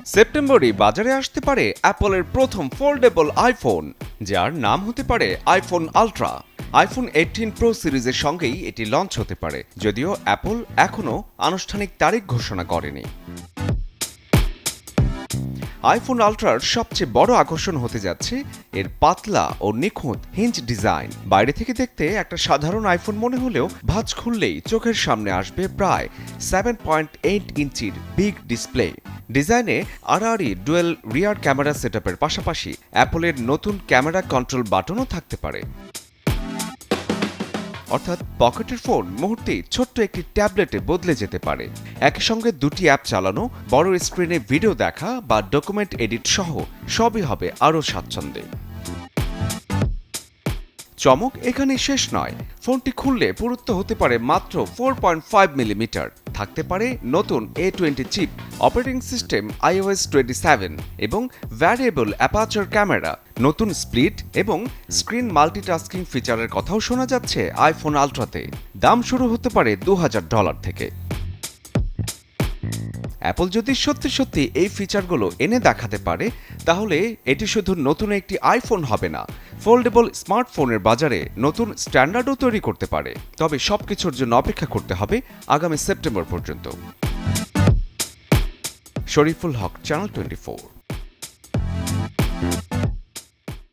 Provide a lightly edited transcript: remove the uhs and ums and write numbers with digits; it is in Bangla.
সেপ্টেম্বরে বাজারে আসতে পারে অ্যাপলের প্রথম ফোল্ডেবল আইফোন, যার নাম হতে পারে আইফোন আলট্রা। আইফোন 18 প্রো সিরিজের সঙ্গেই এটি লঞ্চ হতে পারে, যদিও অ্যাপল এখনও আনুষ্ঠানিক তারিখ ঘোষণা করেনি। আইফোন আলট্রার সবচেয়ে বড় আকর্ষণ হতে যাচ্ছে এর পাতলা ও নিখুঁত হিঞ্জ ডিজাইন। বাইরে থেকে দেখতে একটা সাধারণ আইফোন মনে হলেও ভাঁজ খুললেই চোখের সামনে আসবে প্রায় 7.8 ইঞ্চির বিগ ডিসপ্লে। ডিজাইনে আড়াআড়ি ডুয়েল রিয়ার ক্যামেরা সেটআপের পাশাপাশি অ্যাপলের নতুন ক্যামেরা কন্ট্রোল বাটনও থাকতে পারে। অর্থাৎ পকেটের ফোন মুহূর্তেই ছোট্ট একটি ট্যাবলেটে বদলে যেতে পারে। একই সঙ্গে দুটি অ্যাপ চালানো, বড় স্ক্রিনে ভিডিও দেখা বা ডকুমেন্ট এডিট সহ সবই হবে আরও স্বাচ্ছন্দ্যে। চমক এখানে শেষ নয়। ফোনটি খুললে পুরুত্ব হতে পারে মাত্র 4.5 মিলিমিটার। থাকতে পারে নতুন A20 chip, operating system iOS 27 এবং ভ্যারিয়েবল অ্যাপারচার ক্যামেরা। নতুন স্প্লিট এবং স্ক্রিন মাল্টিটাস্কিং ফিচারের কথাও শোনা যাচ্ছে আইফোন আলট্রাতে। দাম শুরু হতে পারে $2000 থেকে। অ্যাপল যদি সত্যি এই ফিচারগুলো এনে দেখাতে পারে, তাহলে এটি শুধু নতুন একটি আইফোন হবে না, ফোল্ডেবল স্মার্টফোনের বাজারে নতুন স্ট্যান্ডার্ডও তৈরি করতে পারে। তবে সবকিছুর জন্য অপেক্ষা করতে হবে আগামী সেপ্টেম্বর পর্যন্ত। শরীফুল হক, চ্যানেল 24।